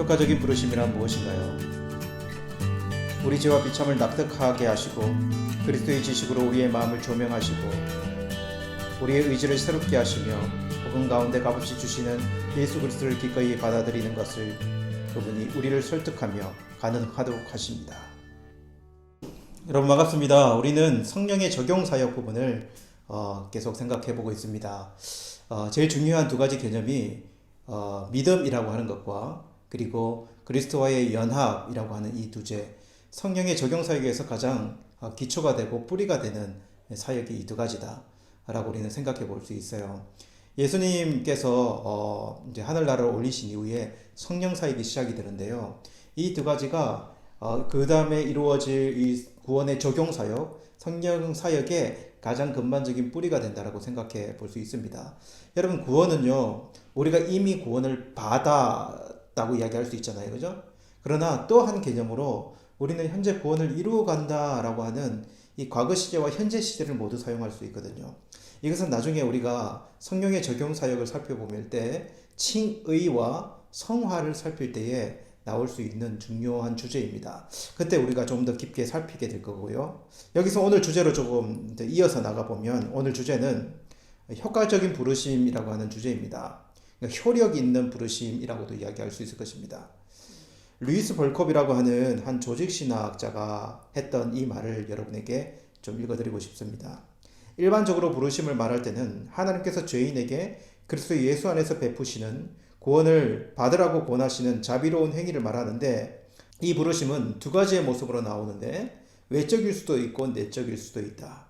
효과적인 부르심이란 무엇인가요? 우리 죄와 비참을 납득하게 하시고 그리스도의 지식으로 우리의 마음을 조명하시고 우리의 의지를 새롭게 하시며 복음 가운데 값없이 주시는 예수 그리스도를 기꺼이 받아들이는 것을 그분이 우리를 설득하며 가능하도록 하십니다. 여러분 반갑습니다. 우리는 성령의 적용 사역 부분을 계속 생각해 보고 있습니다. 제일 중요한 두 가지 개념이 믿음이라고 하는 것과 그리고 그리스도와의 연합이라고 하는 이 두제, 성령의 적용 사역에서 가장 기초가 되고 뿌리가 되는 사역이 이 두 가지다 라고 우리는 생각해 볼 수 있어요. 예수님께서 이제 하늘나라를 올리신 이후에 성령 사역이 시작이 되는데요. 이 두 가지가 그 다음에 이루어질 이 구원의 적용 사역, 성령 사역의 가장 근반적인 뿌리가 된다라고 생각해 볼 수 있습니다. 여러분, 구원은요, 우리가 이미 구원을 받았다고 이야기할 수 있잖아요. 그죠? 그러나 또 한 개념으로 우리는 현재 구원을 이루어 간다라고 하는 이 과거 시제와 현재 시제를 모두 사용할 수 있거든요. 이것은 나중에 우리가 성령의 적용 사역을 살펴볼 때 칭의와 성화를 살필 때에 나올 수 있는 중요한 주제입니다. 그때 우리가 좀 더 깊게 살피게 될 거고요. 여기서 오늘 주제로 조금 이어서 나가보면 오늘 주제는 효과적인 부르심이라고 하는 주제입니다. 그러니까 효력 있는 부르심이라고도 이야기할 수 있을 것입니다. 루이스 벌콥이라고 하는 한 조직신학자가 했던 이 말을 여러분에게 좀 읽어드리고 싶습니다. 일반적으로 부르심을 말할 때는 하나님께서 죄인에게 그리스도 예수 안에서 베푸시는 구원을 받으라고 권하시는 자비로운 행위를 말하는데, 이 부르심은 두 가지의 모습으로 나오는데 외적일 수도 있고 내적일 수도 있다,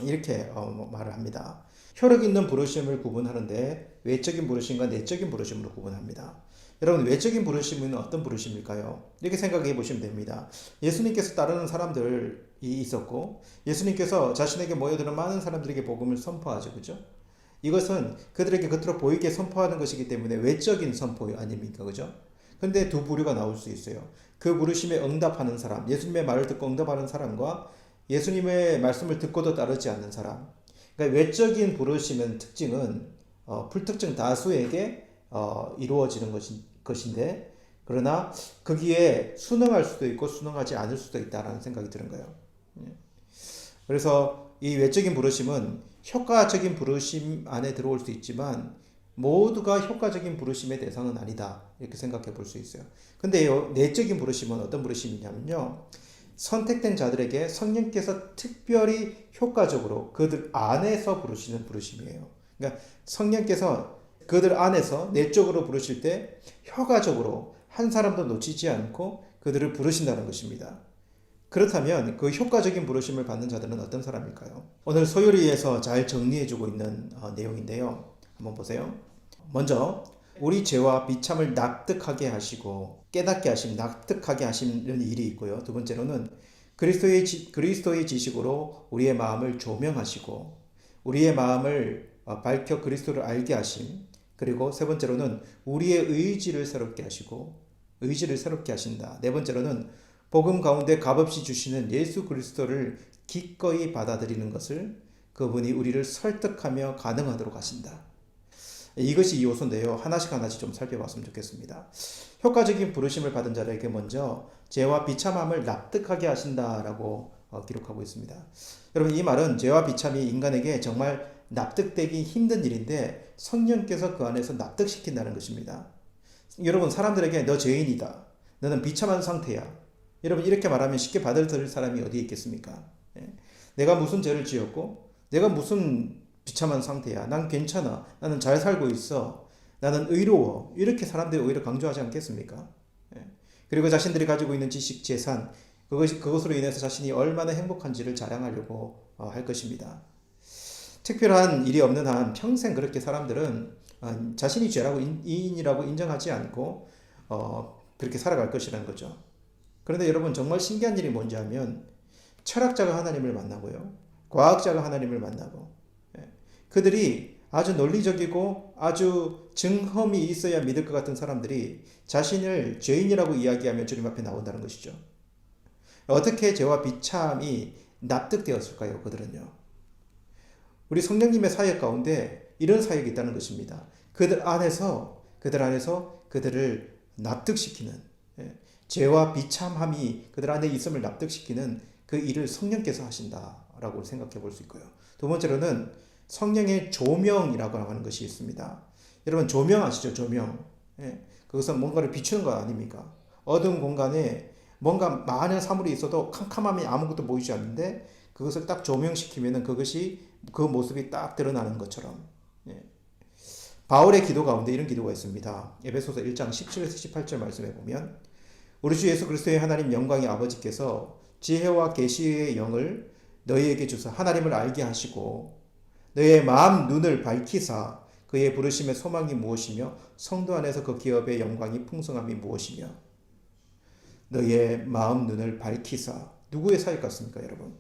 이렇게 말을 합니다. 효력 있는 부르심을 구분하는데 외적인 부르심과 내적인 부르심으로 구분합니다. 여러분, 외적인 부르심은 어떤 부르심일까요? 이렇게 생각해 보시면 됩니다. 예수님께서 따르는 사람들이 있었고 예수님께서 자신에게 모여드는 많은 사람들에게 복음을 선포하죠. 그죠? 이것은 그들에게 겉으로 보이게 선포하는 것이기 때문에 외적인 선포 아닙니까? 그죠? 근데 두 부류가 나올 수 있어요. 그 부르심에 응답하는 사람, 예수님의 말을 듣고 응답하는 사람과 예수님의 말씀을 듣고도 따르지 않는 사람. 그러니까 외적인 부르심의 특징은 불특정 다수에게 이루어지는 것인데, 그러나 거기에 순응할 수도 있고 순응하지 않을 수도 있다라는 생각이 드는 거예요. 그래서 이 외적인 부르심은 효과적인 부르심 안에 들어올 수 있지만 모두가 효과적인 부르심의 대상은 아니다, 이렇게 생각해 볼 수 있어요. 근데 내적인 부르심은 어떤 부르심이냐면요, 선택된 자들에게 성령께서 특별히 효과적으로 그들 안에서 부르시는 부르심이에요. 그러니까 성령께서 그들 안에서 내적으로 부르실 때 효과적으로 한 사람도 놓치지 않고 그들을 부르신다는 것입니다. 그렇다면 그 효과적인 부르심을 받는 자들은 어떤 사람일까요? 오늘 소요리에서 잘 정리해주고 있는 내용인데요. 한번 보세요. 먼저 우리 죄와 비참을 납득하게 하시고 깨닫게 하심, 납득하게 하시는 일이 있고요. 두 번째로는 그리스도의 지식으로 우리의 마음을 조명하시고 우리의 마음을 밝혀 그리스도를 알게 하심, 그리고 세 번째로는 우리의 의지를 새롭게 하신다. 네 번째로는 복음 가운데 값없이 주시는 예수 그리스도를 기꺼이 받아들이는 것을 그분이 우리를 설득하며 가능하도록 하신다. 이것이 이 요소인데요. 하나씩 좀 살펴봤으면 좋겠습니다. 효과적인 부르심을 받은 자에게 먼저 죄와 비참함을 납득하게 하신다라고 기록하고 있습니다. 여러분, 이 말은 죄와 비참이 인간에게 정말 납득되기 힘든 일인데 성령께서 그 안에서 납득시킨다는 것입니다. 여러분, 사람들에게 너 죄인이다, 너는 비참한 상태야, 여러분 이렇게 말하면 쉽게 받아들일 사람이 어디에 있겠습니까? 내가 무슨 죄를 지었고 내가 무슨 비참한 상태야, 난 괜찮아, 나는 잘 살고 있어, 나는 의로워, 이렇게 사람들이 오히려 강조하지 않겠습니까? 그리고 자신들이 가지고 있는 지식, 재산, 그것으로 인해서 자신이 얼마나 행복한지를 자랑하려고 할 것입니다. 특별한 일이 없는 한 평생 그렇게 사람들은 자신이 죄라고 이인이라고 인정하지 않고 그렇게 살아갈 것이라는 거죠. 그런데 여러분, 정말 신기한 일이 뭔지 하면 철학자가 하나님을 만나고요, 과학자가 하나님을 만나고, 그들이 아주 논리적이고 아주 증험이 있어야 믿을 것 같은 사람들이 자신을 죄인이라고 이야기하며 주님 앞에 나온다는 것이죠. 어떻게 죄와 비참이 납득되었을까요? 그들은요, 우리 성령님의 사역 가운데 이런 사역이 있다는 것입니다. 그들 안에서 그들을 납득시키는, 죄와 비참함이 그들 안에 있음을 납득시키는 그 일을 성령께서 하신다라고 생각해 볼 수 있고요. 두 번째로는 성령의 조명이라고 하는 것이 있습니다. 여러분 조명 아시죠? 조명. 그것은 뭔가를 비추는 거 아닙니까? 어두운 공간에 뭔가 많은 사물이 있어도 캄캄함이 아무것도 보이지 않는데 그것을 딱 조명시키면은 그것이 그 모습이 딱 드러나는 것처럼. 바울의 기도 가운데 이런 기도가 있습니다. 에베소서 1장 17에서 18절 말씀해 보면 우리 주 예수 그리스도의 하나님 영광의 아버지께서 지혜와 계시의 영을 너희에게 주사 하나님을 알게 하시고 너희의 마음 눈을 밝히사 그의 부르심의 소망이 무엇이며 성도 안에서 그 기업의 영광이 풍성함이 무엇이며 너희의 마음 눈을 밝히사 누구의 사역 같습니까 여러분?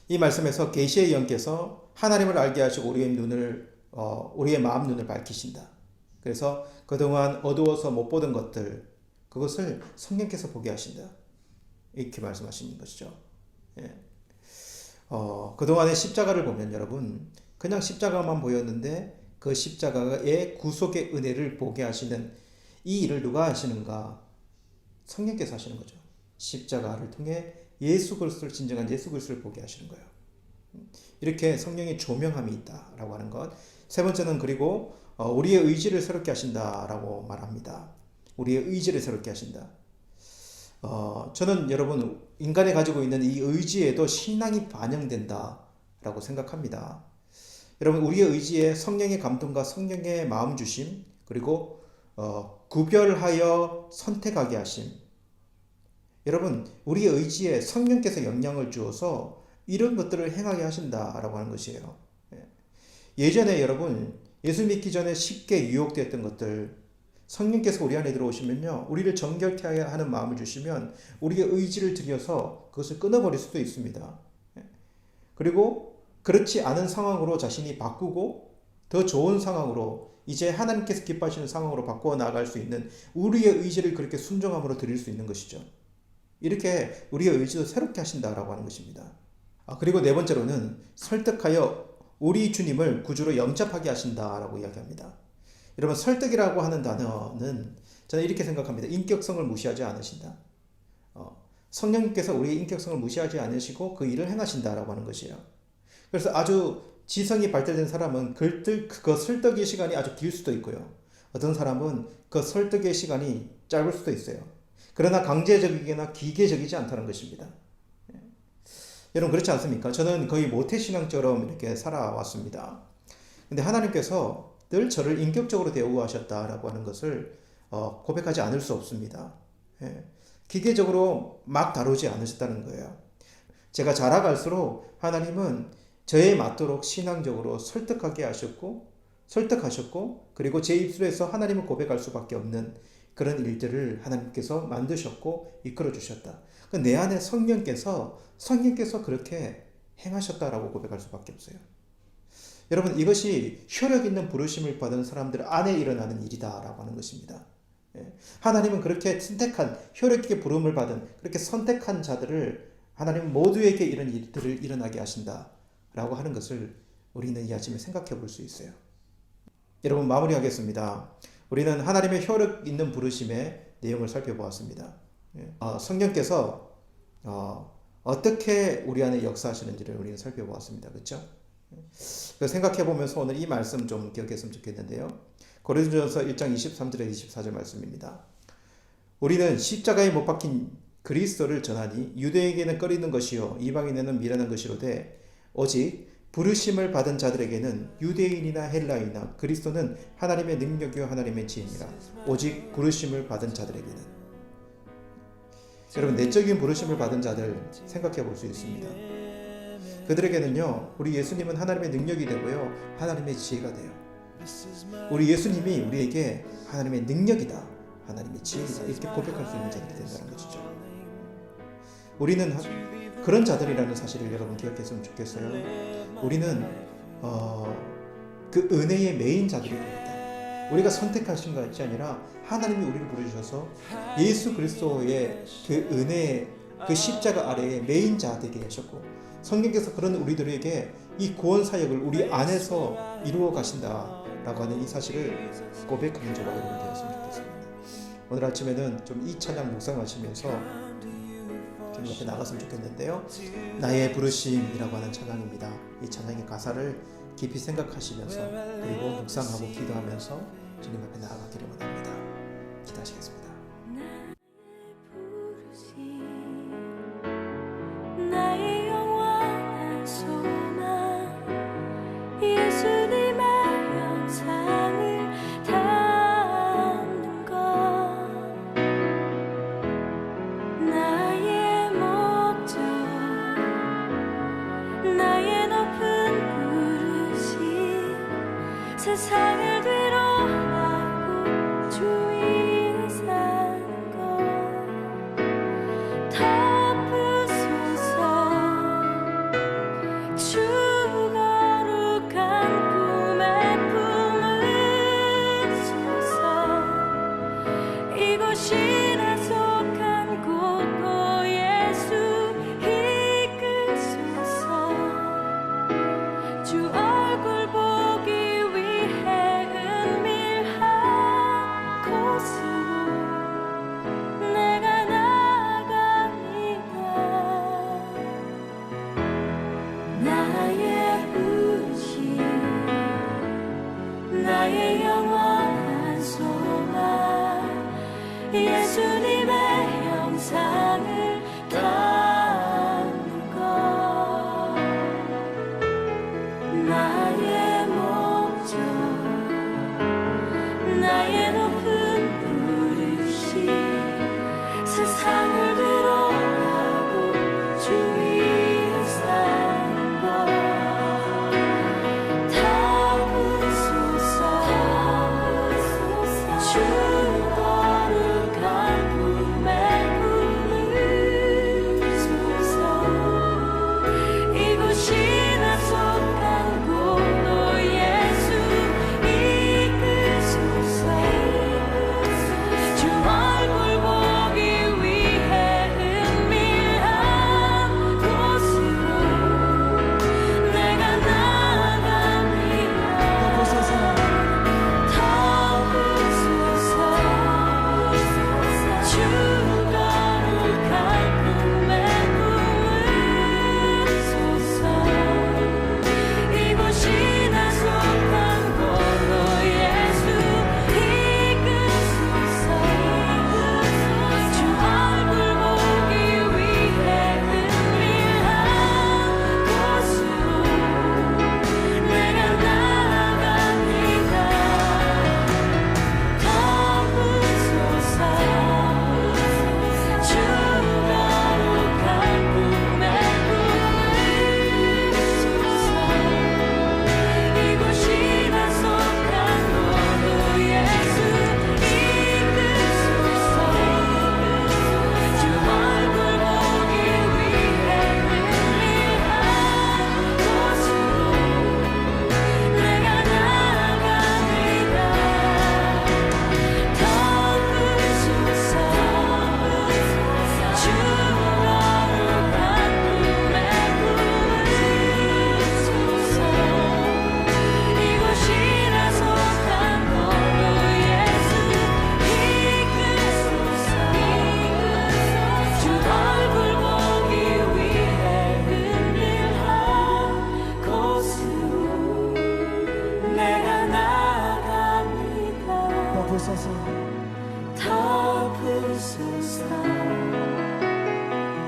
이 말씀에서 계시의 영께서 하나님을 알게 하시고 우리의 마음 눈을 밝히신다. 그래서 그동안 어두워서 못 보던 것들 그것을 성령께서 보게 하신다. 이렇게 말씀하시는 것이죠. 그동안의 십자가를 보면 여러분 그냥 십자가만 보였는데 그 십자가의 구속의 은혜를 보게 하시는 이 일을 누가 하시는가? 성령께서 하시는 거죠. 십자가를 통해 예수 그리스도를 진정한 예수 그리스도를 보게 하시는 거예요. 이렇게 성령의 조명함이 있다라고 하는 것. 세 번째는 그리고 우리의 의지를 새롭게 하신다라고 말합니다. 우리의 의지를 새롭게 하신다. 저는 여러분 인간이 가지고 있는 이 의지에도 신앙이 반영된다라고 생각합니다. 여러분 우리의 의지에 성령의 감동과 성령의 마음 주심 그리고 구별하여 선택하게 하심. 여러분 우리의 의지에 성령께서 영향을 주어서 이런 것들을 행하게 하신다라고 하는 것이에요. 예전에 여러분 예수 믿기 전에 쉽게 유혹되었던 것들 성령께서 우리 안에 들어오시면요 우리를 정결케 하는 마음을 주시면 우리의 의지를 들여서 그것을 끊어버릴 수도 있습니다. 그리고 그렇지 않은 상황으로 자신이 바꾸고 더 좋은 상황으로 이제 하나님께서 기뻐하시는 상황으로 바꾸어 나아갈 수 있는 우리의 의지를 그렇게 순종함으로 드릴 수 있는 것이죠. 이렇게 우리의 의지도 새롭게 하신다라고 하는 것입니다. 그리고 네 번째로는 설득하여 우리 주님을 구주로 영접하게 하신다라고 이야기합니다. 여러분 설득이라고 하는 단어는 저는 이렇게 생각합니다. 인격성을 무시하지 않으신다. 성령님께서 우리의 인격성을 무시하지 않으시고 그 일을 행하신다라고 하는 것이에요. 그래서 아주 지성이 발달된 사람은 그 설득의 시간이 아주 길 수도 있고요. 어떤 사람은 그 설득의 시간이 짧을 수도 있어요. 그러나 강제적이거나 기계적이지 않다는 것입니다. 여러분 그렇지 않습니까? 저는 거의 모태신앙처럼 이렇게 살아왔습니다. 근데 하나님께서 늘 저를 인격적으로 대우하셨다라고 하는 것을 고백하지 않을 수 없습니다. 기계적으로 막 다루지 않으셨다는 거예요. 제가 자라갈수록 하나님은 저에 맞도록 신앙적으로 설득하셨고 그리고 제 입술에서 하나님을 고백할 수밖에 없는 그런 일들을 하나님께서 만드셨고 이끌어 주셨다. 내 안에 성령께서 그렇게 행하셨다라고 고백할 수밖에 없어요. 여러분 이것이 효력 있는 부르심을 받은 사람들 안에 일어나는 일이다라고 하는 것입니다. 하나님은 그렇게 선택한 효력 있게 부름을 받은 그렇게 선택한 자들을 하나님은 모두에게 이런 일들을 일어나게 하신다라고 하는 것을 우리는 이 아침에 생각해 볼 수 있어요. 여러분 마무리하겠습니다. 우리는 하나님의 효력 있는 부르심의 내용을 살펴보았습니다. 성령께서 어떻게 우리 안에 역사하시는지를 우리는 살펴보았습니다. 그렇죠? 생각해 보면서 오늘 이 말씀 좀 기억했으면 좋겠는데요. 고린도전서 1장 23절에 24절 말씀입니다. 우리는 십자가에 못 박힌 그리스도를 전하니 유대에게는 꺼리는 것이요 이방인에는 미련한 것이로되 오직 부르심을 받은 자들에게는 유대인이나 헬라이나 그리스도는 하나님의 능력이요 하나님의 지혜니라. 오직 부르심을 받은 자들에게는. 여러분 내적인 부르심을 받은 자들 생각해 볼 수 있습니다. 그들에게는요 우리 예수님은 하나님의 능력이 되고요 하나님의 지혜가 돼요. 우리 예수님이 우리에게 하나님의 능력이다 하나님의 지혜이다 이렇게 고백할 수 있는 자들이 된다는 것이죠. 우리는 그런 자들이라는 사실을 여러분 기억했으면 좋겠어요. 우리는 그 은혜의 메인 자들이 됩니다. 우리가 선택하신 것이 아니라 하나님이 우리를 부르셔서 예수 그리스도의 그 은혜의 그 십자가 아래에 메인 자 되게 하셨고 성령께서 그런 우리들에게 이 구원 사역을 우리 안에서 이루어 가신다 라고 하는 이 사실을 고백하는 저와 여러분 되었으면 좋겠습니다. 오늘 아침에는 좀 이 찬양 묵상하시면서 주님 앞에 나갔으면 좋겠는데요. 나의 부르심이라고 하는 찬양입니다. 이 찬양의 가사를 깊이 생각하시면서 그리고 묵상하고 기도하면서 주님 앞에 나아가기를 원합니다. 기도하시겠습니다. 나의 영원한 소망 예수님의 영상을 담는 것 나의 목적 나의 높은 부르심 세상을 뒤로하고 주 위에 사는 것 덮으소서 주 거룩한 품에 품으소서 이곳이나 속한 곳도 예수 이끄소서 주 얼굴 보기 위해 은밀한 곳으로 내가 나갑니다. 나의 부르심 나의 영원한 소망 예수님의 형상을 담는 것 나의 목적 나의 높은 부르심 세상을 뒤로하고 주 위에 사는 것 덮으소서 주 거룩한 품에 품으소서 이곳이나 속한 곳도 예수 이끄소서 주 얼굴 보기 위해 은밀한 곳으로 내가 나갑니다. 덮으소서 주 거룩한 품에 품으소서 이곳이나 속한 곳로 예수 이끄소서 주 얼굴 보기 위해 은밀한 곳으로 내가 나갑니다. 덮으소서 주 거룩한 품에 품으소서 이곳이나 속한 곳도 예수 이끄소서 주 얼굴 보기 위해 은밀한 곳으로 내가 나갑니다. 덮으소서 주 거룩한 품에 품으소서 이곳이나 속한 곳로 예수 이끄소서 주 얼굴 보기 위해 은밀한 곳으로 내가 나갑니다. 덮으소서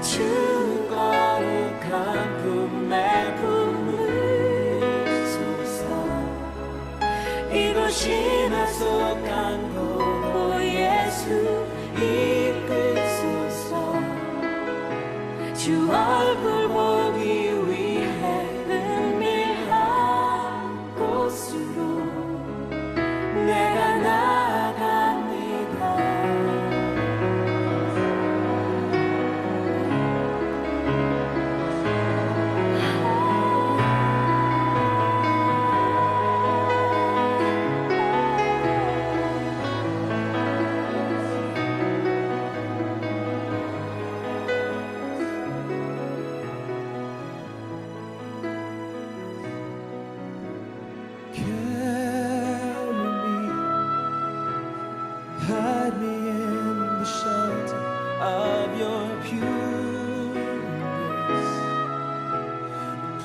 주 거룩한 품에 품으소서 이곳이나 속한 곳로 예수 이끄소서 주 얼굴 보기 위해 은밀한 곳으로 내가 나갑니다.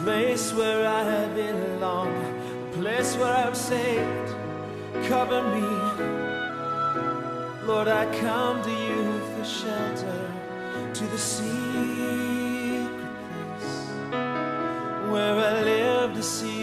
place where I belong, a place where I'm saved. Cover me, Lord, I come to you for shelter, to the secret place where I live to see